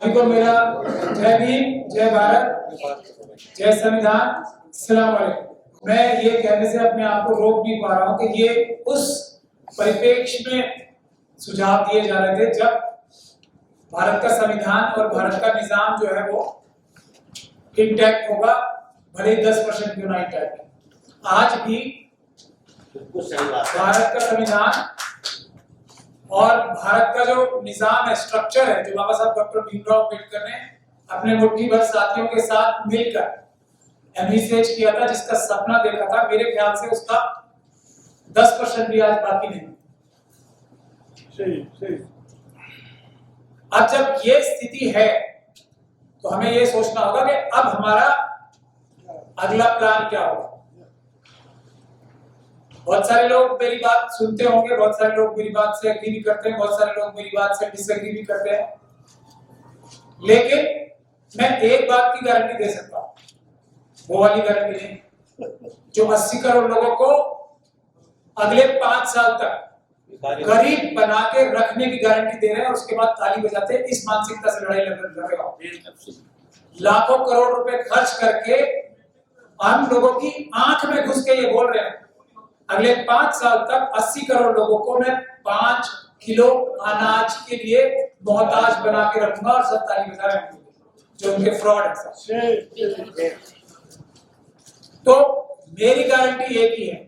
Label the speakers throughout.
Speaker 1: सभी को मेरा जय भीम, जय भारत, जय संविधान, अस्सलाम वालेकुम। मैं ये कहने से अपने आप को रोक नहीं पा रहा हूँ कि ये उस परिप्रेक्ष्य में सुझाव दिए जा रहे थे जब भारत का संविधान और भारत का निजाम जो है वो इंटैक्ट होगा, भले ही 10% क्यों ना इंटैक्ट। आज भी भारत का संविधान और भारत का जो निजाम है, स्ट्रक्चर है, जो बाबा साहब डॉक्टर भीमराव अम्बेडकर ने अपने मुट्ठी भर साथियों के साथ मिलकर एनविसेज किया था, जिसका सपना देखा था, मेरे ख्याल से उसका 10% भी आज बाकी नहीं।
Speaker 2: सही।
Speaker 1: अब जब ये स्थिति है तो हमें ये सोचना होगा कि अब हमारा अगला प्लान क्या होगा। बहुत सारे लोग मेरी बात सुनते होंगे, बहुत सारे लोग मेरी बात से एग्री भी करते हैं, बहुत सारे लोग मेरी बात से डिसएग्री भी करते हैं, लेकिन मैं एक बात की गारंटी दे सकता हूं, वो वाली गारंटी नहीं जो 80 करोड़ लोगों को अगले 5 साल तक गरीब बना के रखने की गारंटी दे रहे हैं। उसके बाद ताली बजाते हैं, इस मानसिकता से लड़ाई लड़ेगा। लाखों करोड़ रुपए खर्च करके हम लोगों की आंख में घुस के ये बोल रहे हैं अगले 5 साल तक 80 करोड़ लोगों को मैं 5 किलो अनाज के लिए मोहताज बना के रखूंगा, और सब ताली बजा रहे हैं जो उनके फ्रॉड है। तो मेरी गारंटी एक ही है,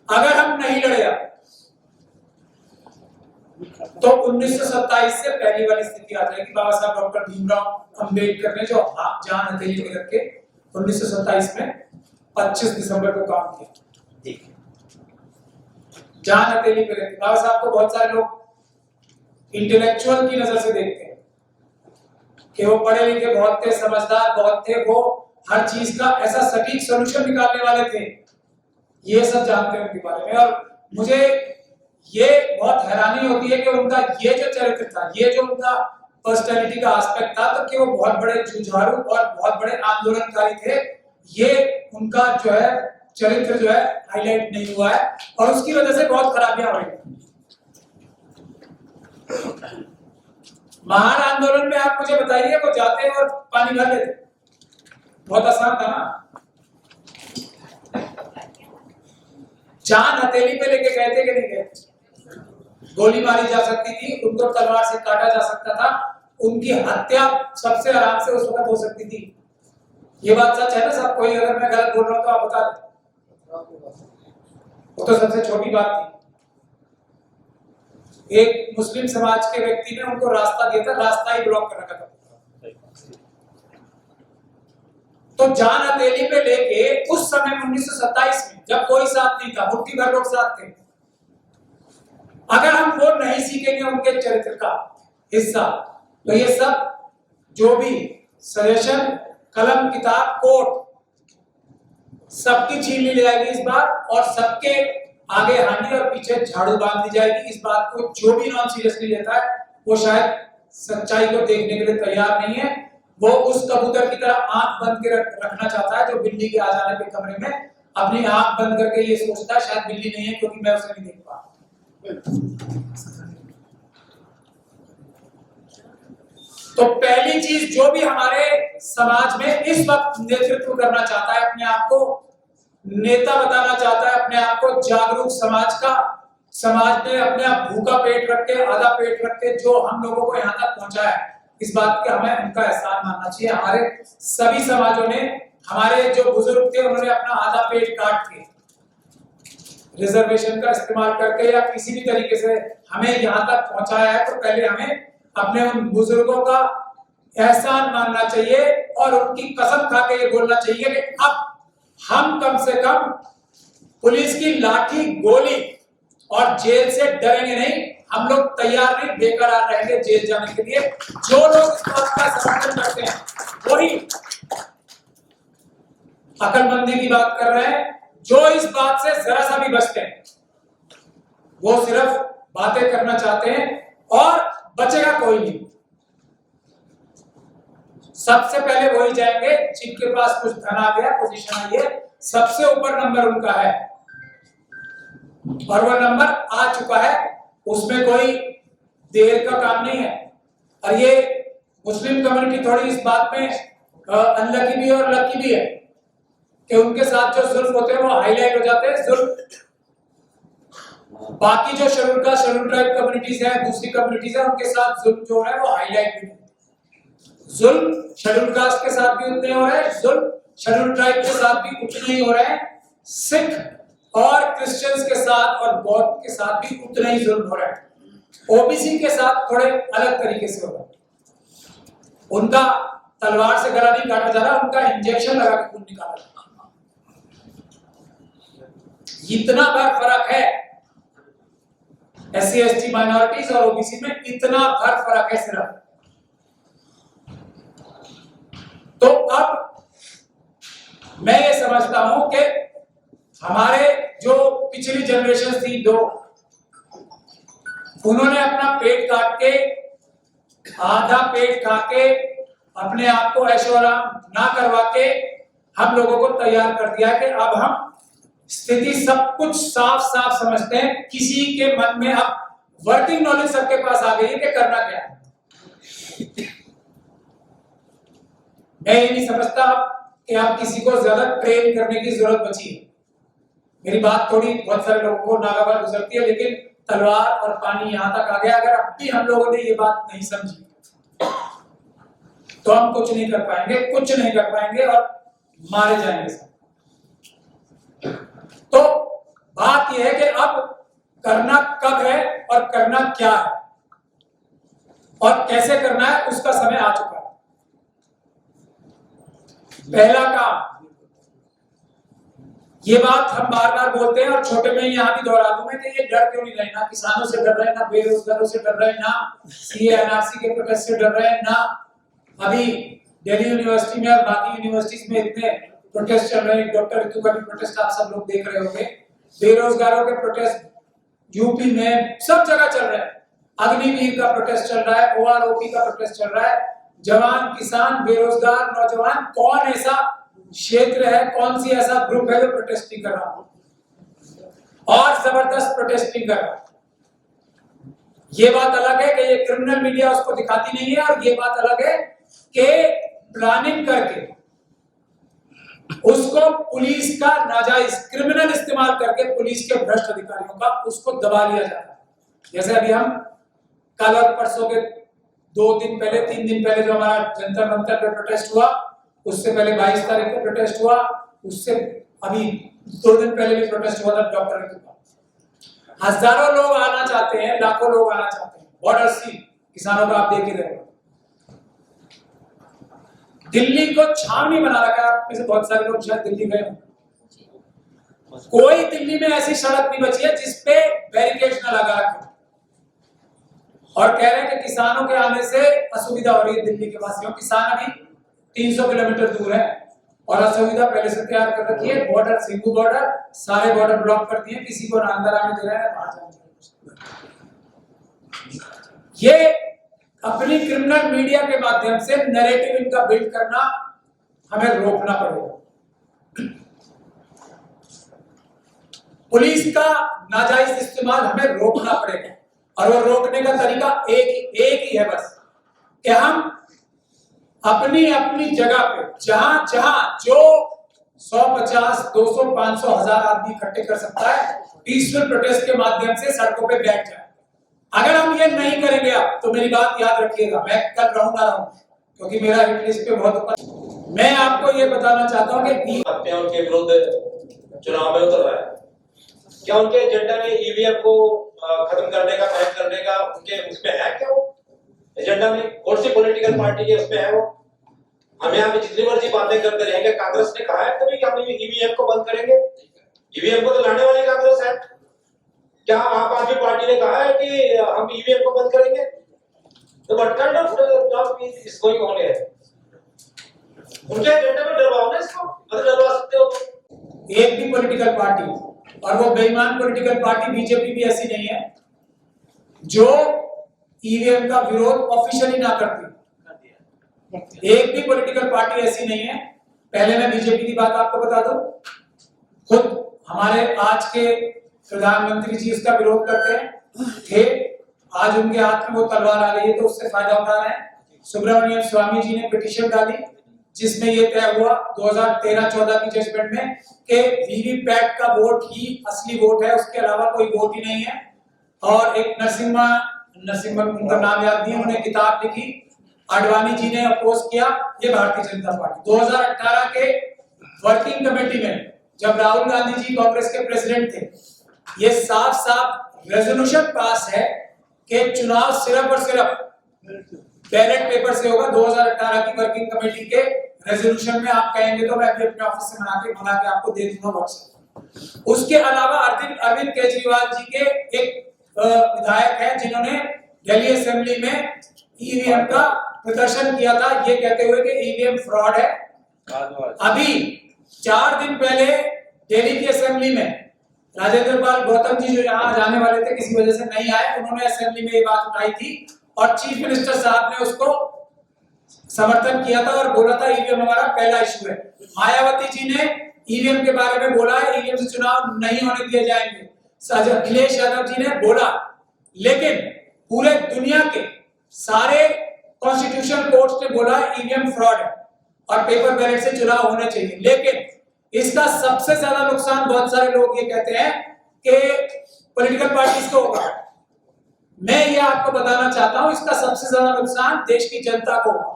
Speaker 1: अगर हम नहीं लड़े तो 1927 से पहली वाली स्थिति आ जाएगी। बाबा साहब डॉक्टर भीमराव अम्बेडकर ने जो जान हथेली पे रख के 1927 में 25 दिसंबर को काम किया, जान हथेली पे रख के। बाबा साहब को बहुत सारे लोग इंटेलेक्चुअल की नजर से देखते हैं कि वो पढ़े लिखे बहुत थे, समझदार बहुत थे, वो हर चीज का ऐसा सटीक सॉल्यूशन निकालने वाले थे, ये सब जानते हैं उनके बारे में। और मुझे ये बहुत हैरानी होती है कि उनका ये जो चरित्र था, ये जो उनका पर्सनैलिटी का एस्पेक्ट था, तो कि वो बहुत बड़े जुझारू और बहुत बड़े आंदोलनकारी थे, ये उनका जो है चरित्र जो है हाईलाइट नहीं हुआ है, और उसकी वजह से बहुत खराबियां हो रही। महान आंदोलन में आप मुझे बताइए, वो जाते और पानी भर लेते, बहुत आसान था ना। जान हथेली पे लेके गए थे कि नहीं गए? गोली मारी जा सकती थी, उनको तलवार से काटा जा सकता था, उनकी हत्या सबसे आराम से उस वक्त हो सकती थी। ये बात सच है ना सब? कोई अगर मैं गलत बोल रहा हूं तो आप बता दें, वो तो सबसे छोटी बात थी। एक मुस्लिम समाज के व्यक्ति ने उनको रास्ता दिया था, रास्ता ही ब्लॉक कर रखा था। तो जान हथेली पे लेके उस समय 1927 में जब कोई साथ नहीं था, मुट्ठी भर लोग साथ थे, अगर हम वो नहीं सीखेंगे उनके चरित्र का हिस्सा, तो ये सब जो भी सजेशन, कलम, किताब, कोट, सबकी छीन ली जाएगी इस बार, और सबके आगे हांडी और पीछे झाड़ू बांध दी जाएगी। इस बात को जो भी नॉन सीरियसली लेता है वो शायद सच्चाई को देखने के लिए तैयार नहीं है। वो उस कबूतर की तरह आंख बंद के रखना चाहता है जो बिल्ली के आ जाने पे कमरे में अपनी आंख बंद करके ये सोचता है शायद बिल्ली नहीं है क्योंकि मैं उसे नहीं देख पा। तो पहली चीज जो भी हमारे समाज में इस वक्त नेतृत्व करना चाहता है, अपने आप को नेता बताना चाहता है, अपने आप को जागरूक समाज का, समाज ने अपने आप भूखा पेट रख के, आधा पेट रख के जो हम लोगों को यहाँ तक पहुंचाया है, इस बात का हमें उनका एहसान मानना चाहिए। हमारे सभी समाजों ने, हमारे जो बुजुर्ग थे उन्होंने अपना आधा पेट काट के रिजर्वेशन का इस्तेमाल करके या किसी भी तरीके से हमें यहाँ तक पहुंचाया है, तो पहले हमें अपने उन बुजुर्गों का एहसान मानना चाहिए और उनकी कसम खा के ये बोलना चाहिए कि अब हम कम से कम पुलिस की लाठी, गोली और जेल से डरेंगे नहीं। हम लोग तैयार नहीं, बेकरार रहेंगे जेल जाने के लिए। जो लोग इस बात का समर्थन करते हैं वही अकलमंदी की बात कर रहे हैं, जो इस बात से जरा सा भी बचते हैं वो सिर्फ बातें करना चाहते हैं, और बचेगा कोई नहीं। सबसे पहले वही जाएंगे जिनके पास कुछ धन आ गया, पोजीशन आई है, सबसे ऊपर नंबर उनका है, और वो नंबर आ चुका है, उसमें कोई देर का काम नहीं है। और ये मुस्लिम कम्युनिटी थोड़ी इस बात में अनलकी भी है और लकी भी है कि उनके साथ जो जुल्म होते हैं वो हाईलाइट हो जाते हैं। जुल्म बाकी जो schedule caste schedule tribe communities है, दूसरी कम्युनिटीज है, उनके साथ जुल्म जो हो रहा है वो हाईलाइट भी नहीं। जुल्म शेड्यूल कास्ट के साथ भी उतने हो रहे हैं, जुल्म शेड्यूल ट्राइब के साथ भी उतने ही हो रहे हैं, सिख और क्रिश्चियंस के साथ और बौद्ध के साथ भी उतना ही जुल्म हो रहा है। ओबीसी के साथ थोड़े अलग तरीके से हो रहा है। उनका तलवार से गला नहीं काटा जा रहा, उनका इंजेक्शन लगा के खून निकाला जा रहा। इतना भर फर्क है एससी एसटी माइनॉरिटीज और ओबीसी में, इतना भर फर्क है सिर्फ। तो अब मैं ये समझता हूं कि हमारे जो पिछली जनरेशन थी दो, उन्होंने अपना पेट काट के, आधा पेट खा के, अपने आप को ऐशो आराम ना करवा के हम लोगों को तैयार कर दिया कि अब हम स्थिति सब कुछ साफ साफ समझते हैं। किसी के मन में अब वर्किंग नॉलेज सबके पास आ गई है कि करना क्या है। मैं ये नहीं समझता कि आप किसी को ज्यादा ट्रेन करने की जरूरत बची है। मेरी बात थोड़ी बहुत सारे लोगों को नागावार गुजरती है, लेकिन तलवार और पानी यहां तक आ गया। अगर अब भी हम लोगों ने ये बात नहीं समझी तो हम कुछ नहीं कर पाएंगे, कुछ नहीं कर पाएंगे और मारे जाएंगे सब। तो बात यह है कि अब करना कब है और करना क्या है और कैसे करना है, उसका समय आ चुका है। पहला काम, ये बात हम बार बार बोलते हैं और छोटे में यहां भी दोहरा दूं मैं कि ये डर क्यों नहीं रहे, ना किसानों से डर रहे, ना बेरोजगारों से डर रहे, ना सीए एनआरसी के प्रोटेस्ट से डर रहे, ना अभी दिल्ली यूनिवर्सिटी में और बाकी यूनिवर्सिटीज में इतने प्रोटेस्ट चल रहे हैं। डॉक्टर ऋतु का भी प्रोटेस्ट आप सब लोग देख रहे होंगे, बेरोजगारों के प्रोटेस्ट यूपी में सब जगह चल रहे हैं। अग्निवीर का प्रोटेस्ट चल रहा है, ओआरओपी का प्रोटेस्ट चल रहा है। जवान, किसान, बेरोजगार, नौजवान, कौन ऐसा क्षेत्र है, कौन सी ऐसा ग्रुप है जो प्रोटेस्ट नहीं कर रहा और जबरदस्त प्रोटेस्ट नहीं कर रहा। ये बात अलग है कि ये क्रिमिनल मीडिया उसको दिखाती नहीं है, और ये बात अलग है कि प्लानिंग करके उसको पुलिस का नाजायज क्रिमिनल इस्तेमाल करके पुलिस के भ्रष्ट अधिकारियों का उसको दबा लिया जाता है। जैसे अभी हम कल और परसों के 2 दिन पहले, 3 दिन पहले जो हमारा जंतर मंतर पे प्रोटेस्ट हुआ, उससे पहले 22 तारीख को प्रोटेस्ट हुआ, उससे अभी 2 दिन पहले भी प्रोटेस्ट हुआ था डॉक्टर ऋतु का। हजारों लोग आना चाहते हैं, लाखों लोग आना चाहते हैं। बॉर्डर सी किसानों का आप देख ही रहे हो। दिल्ली को छावनी बना रखा है। आप में से बहुत सारे लोग शायद दिल्ली गए हो। कोई दिल्ली में ऐसी सड़क नहीं बची है जिसपे बैरिकेड्स न लगा रखे और कह रहे हैं कि किसानों के आने से असुविधा हो रही है दिल्ली के वासियों। किसान अभी 300 किलोमीटर दूर है और असुविधा पहले से तैयार कर रखी है। बॉर्डर, सिंगू बॉर्डर, सारे बॉर्डर ब्लॉक कर दिए, किसी को ना अंदर आने दे रहे हैं, बाहर जाने दे रहे हैं। ये अपनी क्रिमिनल मीडिया के माध्यम से नैरेटिव इनका बिल्ड करना हमें रोकना पड़ेगा। पुलिस का नाजायज इस्तेमाल हमें रोकना पड़ेगा, और वो रोकने का तरीका एक ही है बस, कि हम अपनी अपनी जगह पे जहां जहां जो 150, 200, 500, 1000 आदमी इकट्ठे कर सकता है, पीसफुल प्रोटेस्ट के माध्यम से सड़कों पे बैठ जाए। अगर हम ये नहीं करेंगे अब, तो मेरी बात याद रखिएगा, मैं कल रहूंगा क्योंकि मेरा हिट लिस्ट पे बहुत ऊपर। मैं आपको ये बताना चाहता हूँ कि
Speaker 2: उनके विरुद्ध चुनाव में उतर रहा है, क्या उनके एजेंडा में ईवीएम को खत्म करने का, बैन करने का उनके उसमें है? क्या वो एजेंडा में कौन सी पॉलिटिकल पार्टी के उसमें है? वो हम यहाँ पे जितनी मर्जी बातें करते रहेंगे। कांग्रेस ने कहा है कभी कि हम ईवीएम को बंद करेंगे? ईवीएम को तो लाने वाली कांग्रेस है। क्या आम आदमी पार्टी ने कहा है कि हम ईवीएम को बंद करेंगे? तो what kind of talk is going on here? उनके एजेंडा में डरवाओ ना इसको, अगर डरवा सकते हो तो।
Speaker 1: एक भी पॉलिटिकल पार्टी, और वो बेईमान पॉलिटिकल पार्टी बीजेपी भी ऐसी नहीं है जो ईवीएम का विरोध ऑफिशियली ना करती। एक भी पॉलिटिकल पार्टी ऐसी नहीं है। पहले मैं बीजेपी की बात आपको बता दूं, खुद हमारे आज के प्रधानमंत्री जी इसका विरोध करते हैं थे। आज उनके हाथ में वो तलवार आ गई है तो उससे फायदा उठा रहे हैं। सुब्रमण्यम स्वामी जी ने पिटीशन डाली, जिसमें ये तय हुआ 2013-14 की जजमेंट में कि वीवीपैट का वोट ही असली वोट है, उसके अलावा कोई वोट ही नहीं है। और एक नरसिम्हा उनका नाम याद नहीं, उन्होंने किताब लिखी, आडवाणी जी ने अपोज किया, ये भारतीय जनता पार्टी। 2018 के वर्किंग कमेटी में जब राहुल गांधी जी कांग्रेस के प्रेसिडेंट थे, ये साफ साफ रेजोल्यूशन पास है कि चुनाव सिर्फ और सिर्फ बैलेट पेपर से होगा। 2018 की वर्किंग कमेटी के रेजोल्यूशन में आप कहेंगे तो मैं अपने ऑफिस से मंगा के आपको दे दूंगा व्हाट्सएप। उसके अलावा अरविंद केजरीवाल जी के एक विधायक हैं जिन्होंने दिल्ली असेंबली में ईवीएम का प्रदर्शन किया था, ये कहते हुए कि ईवीएम फ्रॉड है। अभी 4 दिन पहले दिल्ली की असेंबली में राजेंद्र पाल गौतम जी जो यहाँ जाने वाले थे, किसी वजह से नहीं आए, उन्होंने असेंबली में ये बात उठाई थी और चीफ मिनिस्टर साहब ने उसको समर्थन किया था और बोला था ईवीएम हमारा पहला इशू है। मायावती जी ने ईवीएम के बारे में बोला है, ईवीएम से चुनाव नहीं होने दिए जाएंगे। अखिलेश यादव जी ने बोला, लेकिन पूरे दुनिया के सारे कॉन्स्टिट्यूशन कोर्ट्स ने बोला ईवीएम फ्रॉड है और पेपर बैलेट से चुनाव होने चाहिए। लेकिन इसका सबसे ज्यादा नुकसान बहुत सारे लोग ये कहते हैं कि पॉलिटिकल पार्टीज को होगा। मैं ये आपको बताना चाहता हूं, इसका सबसे ज्यादा नुकसान देश की जनता को होगा।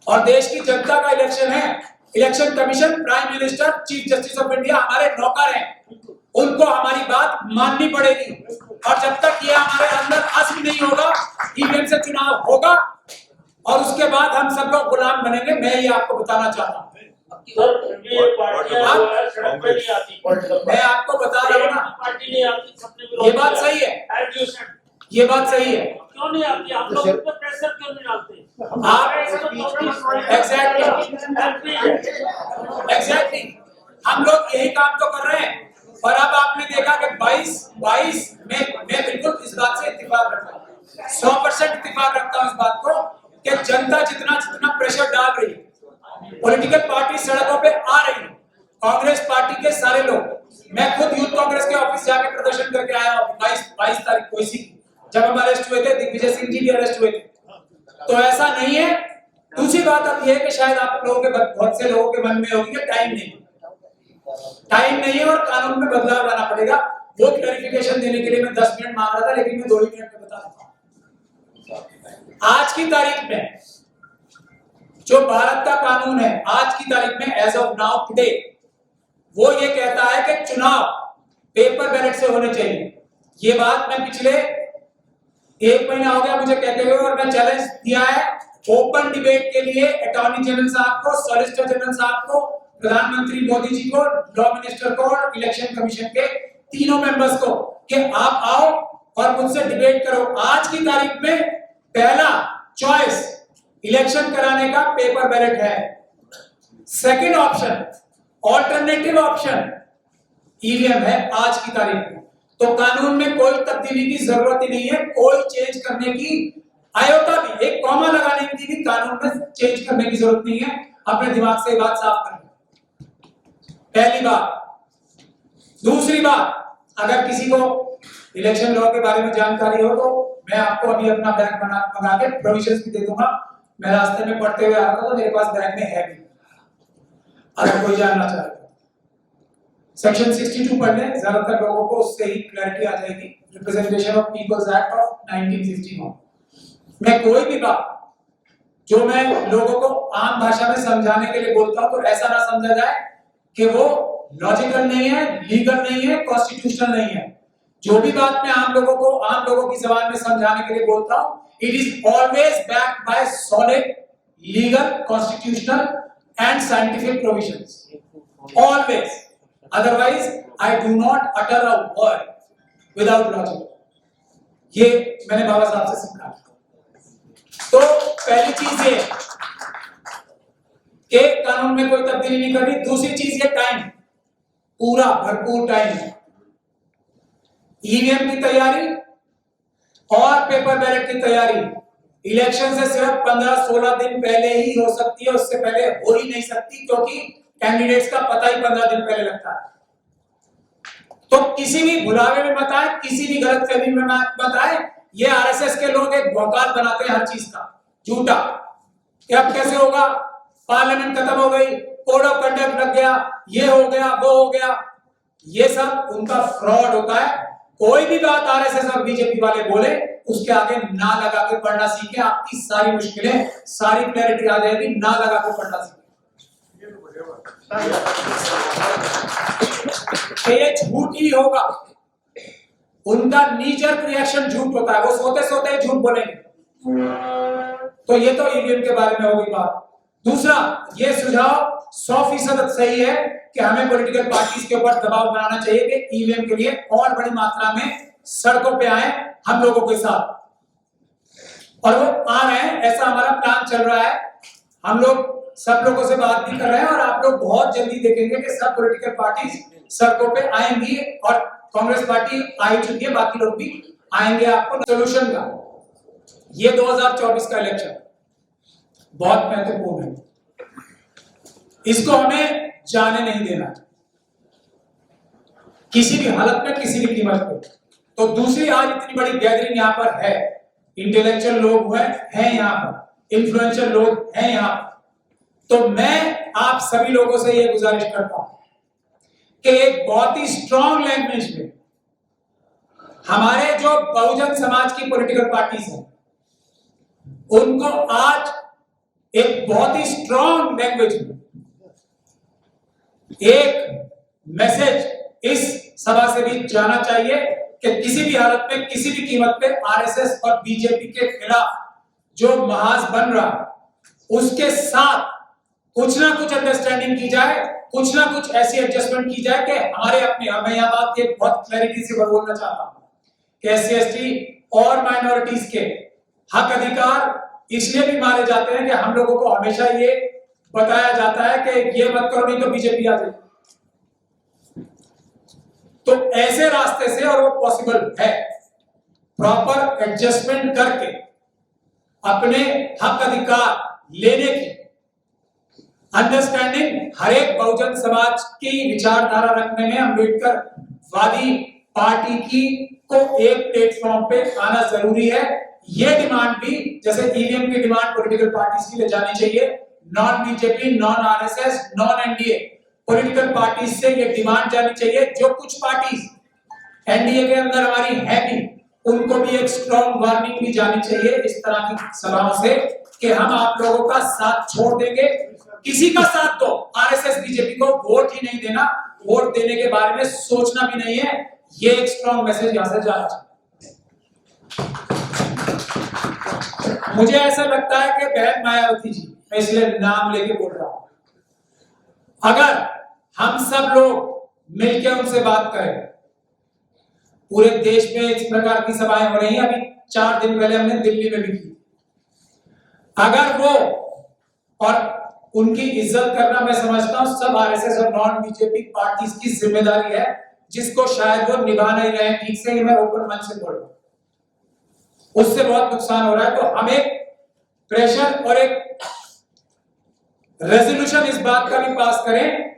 Speaker 1: और देश की जनता का इलेक्शन है, election commission, prime minister, chief justice of India हमारे नौकर हैं, उनको हमारी बात माननी पड़ेगी। और जब तक ये हमारे अंदर अज़्म नहीं होगा, ईवीएम से चुनाव होगा और उसके बाद हम सब लोग गुलाम बनेंगे। मैं ये आपको बताना चाहता हूँ। मैं आपको बता रहा हूँ ना, ये बात सही है, ये बात सही है।
Speaker 3: क्यों नहीं आती? आप लोग उन पे प्रेशर क्यों नहीं डालते?
Speaker 1: आप एग्जैक्टली हम लोग यही काम तो कर रहे हैं। और अब आपने देखा कि 22 में मैं बिल्कुल इस बात से इत्तेफाक रखता हूँ, 100% इत्तेफाक रखता हूँ इस बात को कि जनता जितना प्रेशर डाल रही है, पॉलिटिकल पार्टी सड़कों पे आ रही है, कांग्रेस पार्टी के सारे लोग, मैं खुद यूथ कांग्रेस के ऑफिस जाके प्रदर्शन करके आया हूँ 22 तारीख को, इसी जब हम अरेस्ट हुए थे, दिग्विजय सिंह जी भी अरेस्ट हुए थे। तो ऐसा नहीं है। दूसरी बात अब यह है कि शायद आप लोगों के बहुत से लोगों के मन में होगी कि टाइम नहीं है और कानून में बदलाव लाना पड़ेगा। वो क्लैरिफिकेशन देने के लिए मैं 10 मिनट मांग रहा था, लेकिन मैं 2 ही मिनट में बता देता हूं। आज की तारीख में जो भारत का कानून है, आज की तारीख में एज ऑफ नाउ टुडे, वो ये कहता है कि चुनाव पेपर बैलेट से होने चाहिए। ये बात मैं पिछले 1 महीना हो गया मुझे कहते हुए, और मैं चैलेंज दिया है ओपन डिबेट के लिए अटॉर्नी जनरल साहब को, सॉलिसिटर जनरल साहब को, प्रधानमंत्री मोदी जी को, लॉ मिनिस्टर को और इलेक्शन कमीशन के तीनों मेंबर्स को कि आप आओ और मुझसे डिबेट करो। आज की तारीख में पहला चॉइस इलेक्शन कराने का पेपर बैलेट है, second option, alternative option EVM है आज की तारीख में। तो कानून में कोई तब्दीली की जरूरत ही नहीं है, कोई चेंज करने की आयोता भी, एक कॉमा लगाने की भी कानून में चेंज करने की जरूरत नहीं है। अपने दिमाग से बात साफ करें, पहली बात। दूसरी बात, अगर किसी को इलेक्शन लॉ के बारे में जानकारी हो तो मैं आपको अभी अपना बैग मंगा के प्रोविजंस भी दे दूंगा। मैं रास्ते में पढ़ते हुए आ रहा था तो मेरे पास बैग में है भी, अगर कोई जानना चाहे तो। सेक्शन 62 पढ़ लें, ज्यादातर लोगों को उससे ही क्लैरिटी आ जाएगी। Representation of people's act of 1951 में कोई भी बात जो मैं लोगों को आम भाषा में समझाने के लिए बोलता हूं तो ऐसा ना समझा जाए कि वो लॉजिकल नहीं है, लीगल नहीं है, कॉन्स्टिट्यूशनल नहीं है। जो भी बात मैं आम लोगों की जबान में समझाने के लिए बोलता हूं, it is always backed by solid legal, constitutional and scientific provisions, always. Otherwise, I do not utter a word without logic. ये मैंने बाबा साहब से सीखा। तो पहली चीज ये कि कानून में कोई तब्दीली नहीं करनी। दूसरी चीज ये टाइम, पूरा भरपूर टाइम, ईवीएम की तैयारी और पेपर बैलेट की तैयारी इलेक्शन से सिर्फ 15-16 दिन पहले ही हो सकती है, उससे पहले हो ही नहीं सकती, क्योंकि कैंडिडेट्स का पता ही 15 दिन पहले लगता है। तो किसी भी भुलावे में मत आए, किसी भी गलतफहमी में मत आए। ये आरएसएस के लोग एक भौकाल बनाते हैं हर चीज का। झूठा कि अब कैसे होगा, पार्लियामेंट खत्म हो गई, कोड ऑफ कंडक्ट लग गया, ये हो गया, वो हो गया। ये सब उनका फ्रॉड होता है। कोई भी बात आरएसएस और बीजेपी वाले बोले उसके आगे ना लगा के पढ़ना सीखे, आपकी सारी मुश्किलें, सारी क्लैरिटी आ जाएगी। ना लगा के पढ़ना सीखे। ये झूठ ही होगा, उनका नीजर रिएक्शन झूठ होता है, वो सोते सोते ही झूठ बोलेंगे। तो ये तो ईवीएम के बारे में हो गई बात। दूसरा, ये सुझाव 100% सही है कि हमें पॉलिटिकल पार्टीज के ऊपर दबाव बनाना चाहिए कि ईवीएम के लिए और बड़ी मात्रा में सड़कों पे आए हम लोगों के साथ, और वो आ रहे हैं, ऐसा हमारा प्लान चल रहा है। हम लोग सब लोगों से बात भी कर रहे हैं और आप लोग बहुत जल्दी देखेंगे कि सब पॉलिटिकल पार्टीज सड़कों पे आएंगी, और कांग्रेस पार्टी आ ही चुकी है, बाकी लोग भी आएंगे। आपको सोल्यूशन का ये 2024 का इलेक्शन बहुत महत्वपूर्ण है, इसको हमें जाने नहीं देना किसी भी हालत में, किसी भी कीमत पे। तो दूसरी, आज इतनी बड़ी गैदरिंग यहाँ पर है, इंटेलेक्चुअल लोग हैं यहाँ पर, इन्फ्लुएंशियल लोग हैं यहाँ पर। तो मैं आप सभी लोगों से ये गुजारिश करता हूं कि एक बहुत ही स्ट्रॉन्ग लैंग्वेज में हमारे जो बहुजन समाज की पॉलिटिकल पार्टीज हैं उनको आज एक बहुत ही स्ट्रॉन्ग लैंग्वेज में एक मैसेज इस सभा से भी जाना चाहिए कि किसी भी हालत में, किसी भी कीमत पे आरएसएस और बीजेपी के खिलाफ जो महाज बन रहा है उसके साथ कुछ ना कुछ अंडरस्टैंडिंग की जाए, कुछ ना कुछ ऐसी एडजस्टमेंट की जाए कि हमारे अपने, मैं यह बात के बहुत क्लैरिटी से बोलना चाहता हूं कि एससी/एसटी और माइनॉरिटीज के हक अधिकार इसलिए भी मारे जाते हैं कि हम लोगों को हमेशा ये बताया जाता है कि ये मत करो नहीं तो बीजेपी आ जाएगी। तो ऐसे रास्ते से, और वो पॉसिबल है, प्रॉपर एडजस्टमेंट करके अपने हक अधिकार लेने की अंडरस्टैंडिंग हर एक बहुजन समाज की विचारधारा रखने में अम्बेडकर वादी पार्टी की को एक प्लेटफॉर्म पे आना जरूरी है। ये डिमांड भी, जैसे ईवीएम की डिमांड पॉलिटिकल पार्टीज की ले जानी चाहिए, non BJP, non RSS, non NDA political parties से ये डिमांड जानी चाहिए। जो कुछ पार्टीज एनडीए के अंदर हमारी है भी, उनको भी एक स्ट्रॉन्ग वार्निंग भी जानी चाहिए इस तरह की सभाओं से कि हम आप लोगों का साथ छोड़ देंगे, किसी का साथ दो, आरएसएस बीजेपी को वोट ही नहीं देना, वोट देने के बारे में सोचना भी नहीं है। ये एक स्ट्रॉन्ग मैसेज यहां से जाना चाहिए। मुझे ऐसा लगता है कि बहन मायावती जी, मैं इसलिए नाम लेके बोल रहा हूं, अगर हम सब लोग मिलकर उनसे बात करें, पूरे देश में इस प्रकार की सभाएं हो रही हैं, अभी 4 दिन पहले हमने दिल्ली में भी की, अगर वो, और उनकी इज्जत करना मैं समझता हूं सब आरएसएस और नॉन बीजेपी पार्टीज की जिम्मेदारी है, जिसको शायद वो निभा नहीं रहे ठीक से, ये मैं ओपन मन से बोल रहा हूं, उससे बहुत नुकसान हो रहा है। तो हम एक प्रेशर और एक रेजोल्यूशन इस बात का भी पास करें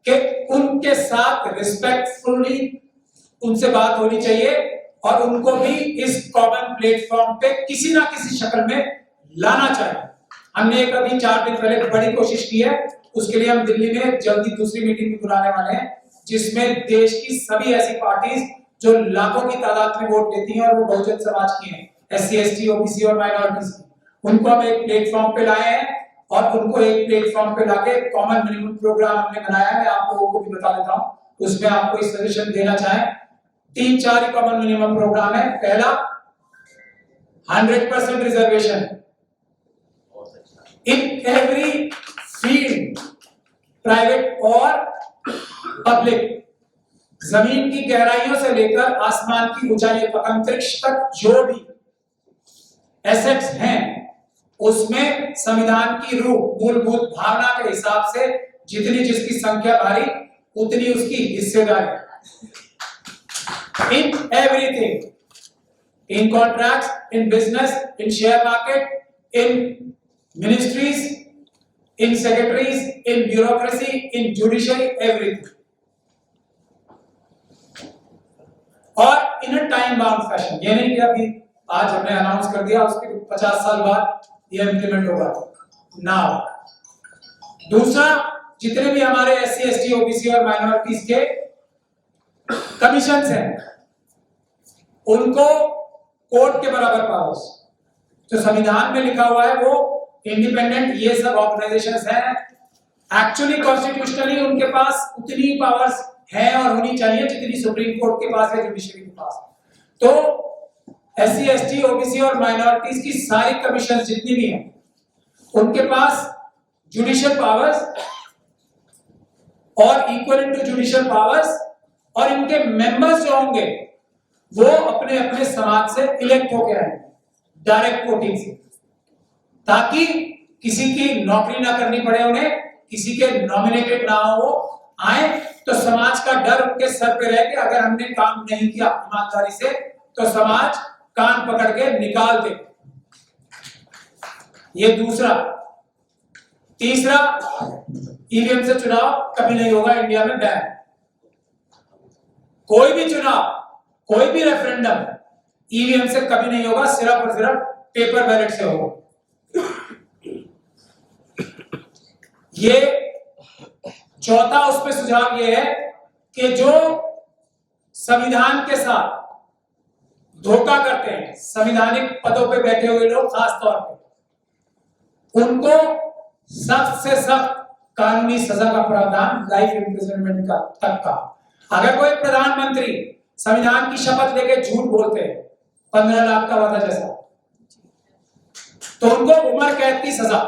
Speaker 1: कि उनके साथ रिस्पेक्टफुली उनसे बात होनी चाहिए और उनको भी इस कॉमन प्लेटफॉर्म पे किसी ना किसी शक्ल में लाना चाहिए। हमने एक अभी 4 दिन पहले बड़ी कोशिश की है, उसके लिए हम दिल्ली में जल्दी दूसरी मीटिंग भी बुलाने वाले हैं, जिसमें देश की सभी ऐसी पार्टीज जो लाखों की तादाद में वोट देती हैं और वो बहुजन समाज की हैं, एससी, एसटी, ओबीसी और माइनॉरिटीज की, उनको हम एक प्लेटफॉर्म पे लाए हैं और उनको एक प्लेटफॉर्म पे लाके कॉमन मिनिमम प्रोग्राम हमने बनाया है। मैं आप लोगों को भी बता देता हूं, उसमें आपको इस सजेशन देना चाहें, 3-4 कॉमन मिनिमम प्रोग्राम है। पहला, 100% reservation in every field, private और पब्लिक, जमीन की गहराइयों से लेकर आसमान की ऊंचाई तक, अंतरिक्ष तक जो भी एसेट्स हैं उसमें संविधान की रूह, मूलभूत भावना के हिसाब से जितनी जिसकी संख्या भारी उतनी उसकी हिस्सेदारी, in everything, in contracts, in business, in share market, in ministries, in secretaries, in bureaucracy, in judiciary, everything. और इन अ टाइम बाउंड फैशन, ये नहीं कि अभी आज हमने अनाउंस कर दिया उसके 50 साल बाद ये इम्प्लीमेंट होगा नाउ। दूसरा, जितने भी हमारे SC ST OBC और माइनॉरिटीज के कमीशंस हैं उनको कोर्ट के बराबर पावर्स, जो संविधान में लिखा हुआ है वो इंडिपेंडेंट ये सब ऑर्गेनाइजेशंस हैं। एक्चुअली कॉन्स्टिट्यूशनली उनके पास उतनी पावर्स हैं और होनी चाहिए जितनी सुप्रीम कोर्ट के पास है, जुडिशरी के पास। तो SC ST OBC और माइनॉरिटीज की सारी कमीशन जितनी भी हैं उनके पास जुडिशियल पावर्स और इक्वल टू जुडिशियल पावर्स, और इनके मेंबर्स जो होंगे वो अपने अपने समाज से इलेक्ट होके आएंगे डायरेक्ट वोटिंग से, ताकि किसी की नौकरी ना करनी पड़े उन्हें, किसी के नॉमिनेटेड ना हो वो आए, तो समाज का डर उनके सर पे रहे कि अगर हमने काम नहीं किया ईमानदारी से तो समाज कान पकड़ के निकाल दे। ये दूसरा। तीसरा, ईवीएम से चुनाव कभी नहीं होगा इंडिया में बैन। कोई भी चुनाव, कोई भी रेफरेंडम ईवीएम से कभी नहीं होगा, सिर्फ और सिर्फ पेपर बैलेट से होगा। ये चौथा उसमें सुझाव ये है कि जो संविधान के साथ धोखा करते हैं, संवैधानिक पदों पे बैठे हुए लोग खास तौर पे, उनको सख्त से सख्त कानूनी सजा का प्रावधान, लाइफ इम्प्रिजनमेंट का तक का। अगर कोई प्रधानमंत्री संविधान की शपथ लेके झूठ बोलते हैं 15 लाख का वादा जैसा, तो उनको उम्र कैद की सजा।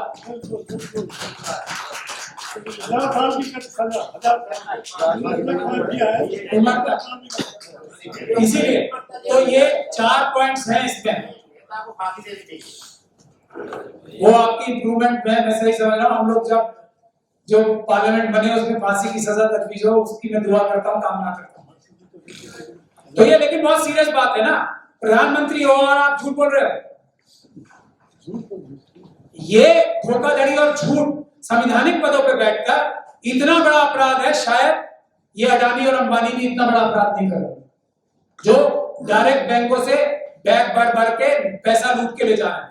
Speaker 1: इसीलिए तो ये 4 पॉइंट्स हैं इसमें। वो आपकी इंप्रूवमेंट में मैं सही समझ रहा हूँ। हम लोग जब जो पार्लियामेंट बने उसमें फांसी की सजा तजवीज हो, उसकी मैं दुआ करता हूँ, कामना करता हूँ। तो ये लेकिन बहुत सीरियस बात है ना, प्रधानमंत्री हो और आप झूठ बोल रहे हो। ये धोखाधड़ी और झूठ संवैधानिक पदों पे बैठकर इतना बड़ा अपराध है, शायद ये अडानी और अंबानी भी इतना बड़ा अपराध नहीं कर रहे, जो डायरेक्ट बैंकों से बैग भर भर के पैसा लूट के ले जा रहे हैं।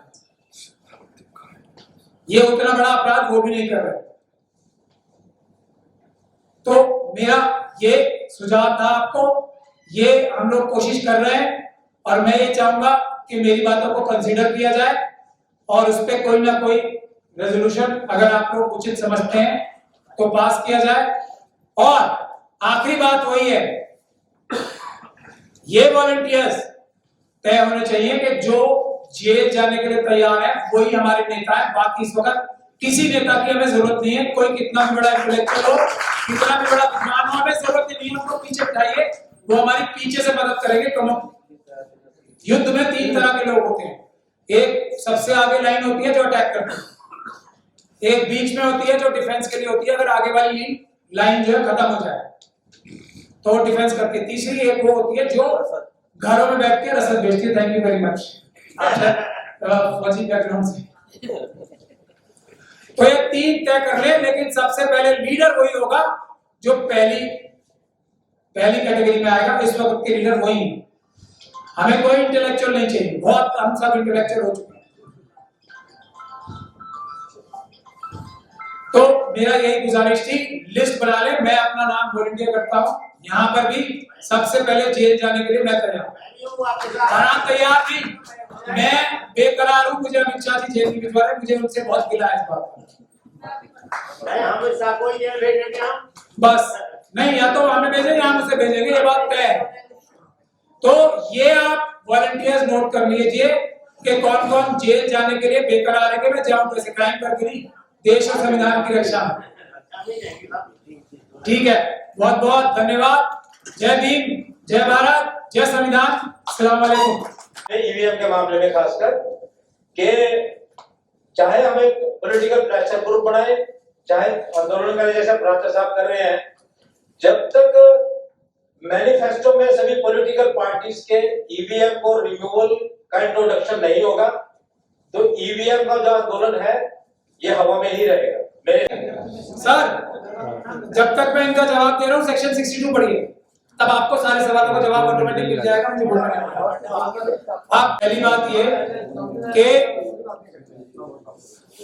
Speaker 1: ये उतना बड़ा अपराध वो भी नहीं कर रहे। तो मेरा ये सुझाव था आपको, ये हम लोग कोशिश कर रहे हैं और मैं ये चाहूंगा कि मेरी बातों को कंसीडर किया जाए और उस पर कोई ना कोई रेजोल्यूशन अगर आप लोग उचित समझते हैं तो पास किया जाए। और आखिरी बात वही है, ये वॉलंटियर्स तय होने चाहिए कि जो जेल जाने के लिए तैयार है वही हमारे नेता है। बाकी इस वक्त किसी नेता की हमें जरूरत नहीं है। कोई कितना भी बड़ा इंटेलेक्चुअल हो, कितना भी बड़ा विद्वान हो, हमें जरूरत नहीं है। उनको पीछे बिठाइए, वो हमारी पीछे से मदद करेंगे। युद्ध में 3 तरह के लोग होते हैं। एक सबसे आगे लाइन होती है जो अटैक करती है, एक बीच में होती है जो डिफेंस के लिए होती है, अगर आगे वाली लाइन जो है खत्म हो जाए तो डिफेंस करती है। तीसरी एक वो होती है जो घरों में बैठ के रसद भेजती है। Thank you very much. फौजी बैकग्राउंड से तो ये 3 तय कर ले, लेकिन सबसे पहले लीडर वही होगा जो पहली कैटेगरी में आएगा। इस वक्त के लीडर वही है। हमें कोई इंटेलेक्चुअल नहीं चाहिए, बहुत हम सब इंटेलेक्चुअल हो चुके हैं। तो मेरा यही गुजारिश थी, लिस्ट बना ले। मैं अपना नाम वॉलंटियर करता हूँ। यहाँ पर भी सबसे पहले जेल जाने के लिए मैं तैयार तैयार नहीं, मैं बेकरार हूँ। मुझे अमित शाह जी जेल की भिजवा रहे, मुझे उनसे बहुत गिला है इस बात का। बस नहीं, या तो हमें भेजेंगे या हम उसे भेजेंगे, ये बात तय है। तो ये आप वॉलंटियर्स नोट कर लीजिए कि कौन कौन जेल जाने के लिए बेकरार है कि मैं जाऊं कैसे, क्राइम करके नहीं, देश और संविधान की रक्षा में। ठीक है, बहुत बहुत धन्यवाद। जय भीम, जय भारत, जय संविधान। अस्सलाम वालेकुम।
Speaker 2: ईवीएम के मामले में खासकर के चाहे हम एक पॉलिटिकल प्रेशर ग्रुप बनाए, चाहे आंदोलन का जैसा भ्राता साहब कर रहे हैं, जब तक मैनिफेस्टो में सभी पॉलिटिकल पार्टीज के ईवीएम को रिमूवल का इंट्रोडक्शन नहीं होगा तो ईवीएम का जो आंदोलन है ये हवा में ही रहेगा।
Speaker 1: सर, जब तक मैं इनका जवाब दे रहा हूँ सेक्शन 62 पढ़िए, तब आपको सारे सवालों का जवाब ऑटोमेटिक मिल जाएगा। मुझे बोलना नहीं। आप पहली बात ये कि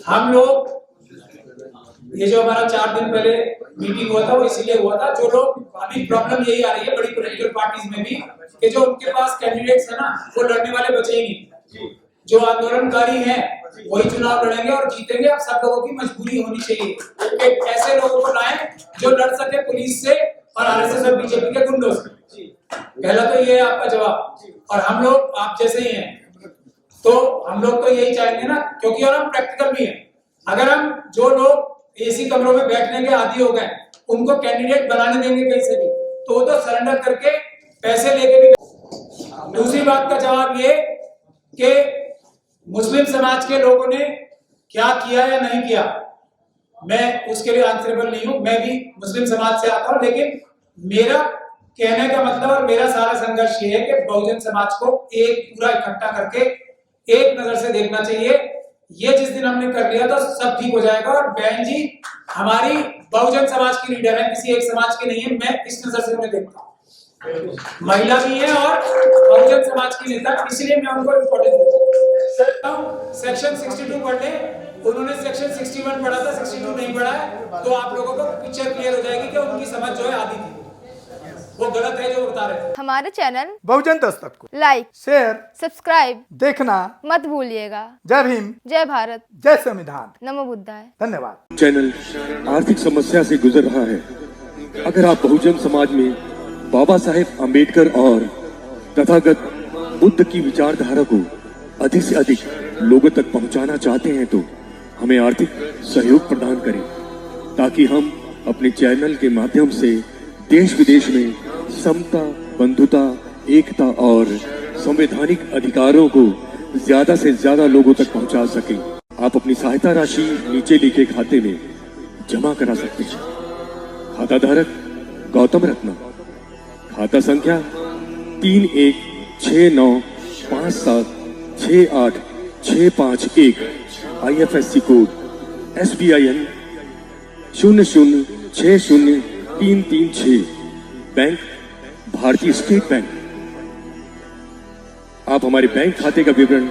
Speaker 1: हम लोग ये जो हमारा 4 दिन पहले मीटिंग हुआ था वो इसीलिए हुआ था, जो लोग अभी प्रॉब्लम यही आ रही है बड़ी पॉलिटिकल पार्टीज में भी कि जो उनके पास कैंडिडेट्स है ना वो लड़ने वाले बचे ही नहीं, जो आंदोलनकारी हैं वही चुनाव लड़ेंगे और जीतेंगे। अब सब लोगों की मजबूरी होनी चाहिए कि ऐसे लोगों को लाएं जो लड़ सके पुलिस से और आरएसएस और बीजेपी के गुंडों से। पहला तो ये है आपका जवाब। और हम लोग आप जैसे ही हैं तो हम लोग तो यही चाहेंगे ना, क्योंकि और हम प्रैक्टिकल भी हैं। अगर हम जो लोग एसी कमरों में बैठने के आदी हो गए उनको कैंडिडेट बनाने देंगे कहीं से भी, तो वो तो सरेंडर करके पैसे लेके भी। दूसरी बात का जवाब ये कि मुस्लिम समाज के लोगों ने क्या किया या नहीं किया, मैं उसके लिए आंसरेबल नहीं हूं। मैं भी मुस्लिम समाज से आता हूं, लेकिन मेरा कहने का मतलब और मेरा सारा संघर्ष ये है कि बहुजन समाज को एक पूरा इकट्ठा करके एक नजर से देखना चाहिए। ये जिस दिन हमने कर लिया तो सब ठीक हो जाएगा। और बहन जी हमारी बहुजन समाज की लीडर है, किसी एक समाज की नहीं है। मैं इस नजर से उन्हें देखता हूँ, महिला भी है और बहुजन समाज की नेता, इसलिए मैं उनको इम्पोर्टेंस देता हूँ। सेक्शन 62 पढ़ ले, उन्होंने सेक्शन 61 पढ़ा था, 62 नहीं पढ़ा है, तो आप लोगों को पिक्चर क्लियर हो जाएगी कि उनकी समझ जो है आधी थी, वो गलत है जो बता रहे थे।
Speaker 4: हमारे चैनल
Speaker 5: बहुजन दस्तक को
Speaker 4: लाइक,
Speaker 5: शेयर,
Speaker 4: सब्सक्राइब
Speaker 5: देखना
Speaker 4: मत भूलिएगा।
Speaker 5: जय भीम,
Speaker 4: जय भारत,
Speaker 5: जय संविधान,
Speaker 4: नमो बुद्धाय।
Speaker 5: धन्यवाद।
Speaker 6: चैनल आर्थिक समस्या से गुजर रहा है। अगर आप बहुजन समाज में बाबा साहेब अम्बेडकर और तथागत बुद्ध की विचारधारा को अधिक से अधिक लोगों तक पहुंचाना चाहते हैं तो हमें आर्थिक सहयोग प्रदान करें, ताकि हम अपने चैनल के माध्यम से देश विदेश में समता, बंधुता, एकता और संवैधानिक अधिकारों को ज्यादा से ज्यादा लोगों तक पहुंचा सकें। आप अपनी सहायता राशि नीचे लिखे खाते में जमा करा सकते हैं। खाता धारक गौतम रत्ना, खाता संख्या 316957686551, IFSC कोड SBIN 0060336, बैंक भारतीय स्टेट बैंक। आप हमारे बैंक खाते का विवरण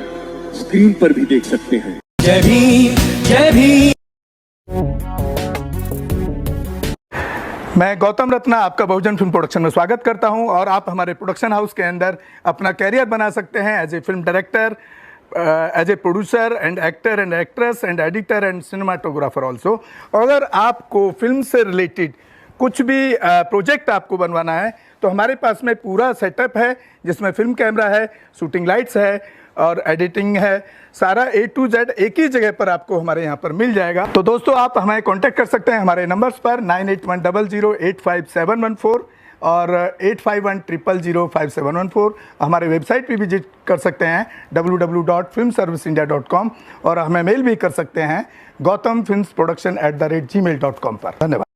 Speaker 6: स्क्रीन पर भी देख सकते हैं।
Speaker 7: जय भीम, जय भीम।
Speaker 5: मैं गौतम रत्ना आपका बहुजन फिल्म प्रोडक्शन में स्वागत करता हूं और आप हमारे प्रोडक्शन हाउस के अंदर अपना कैरियर बना सकते हैं as a film director, as a producer and actor and actress and editor and cinematographer also. अगर आपको फिल्म से रिलेटेड कुछ भी प्रोजेक्ट आपको बनवाना है तो हमारे पास में पूरा सेटअप है, जिसमें फिल्म कैमरा है, शूटिंग लाइट्स है और एडिटिंग है। सारा A to Z एक ही जगह पर आपको हमारे यहाँ पर मिल जाएगा। तो दोस्तों आप हमें कांटेक्ट कर सकते हैं हमारे नंबर्स पर 9810085714 और 8510005714। हमारे वेबसाइट पे विजिट कर सकते हैं www.filmserviceindia.com और हमें मेल भी कर सकते हैं gautamfilmsproduction@gmail.com पर। धन्यवाद।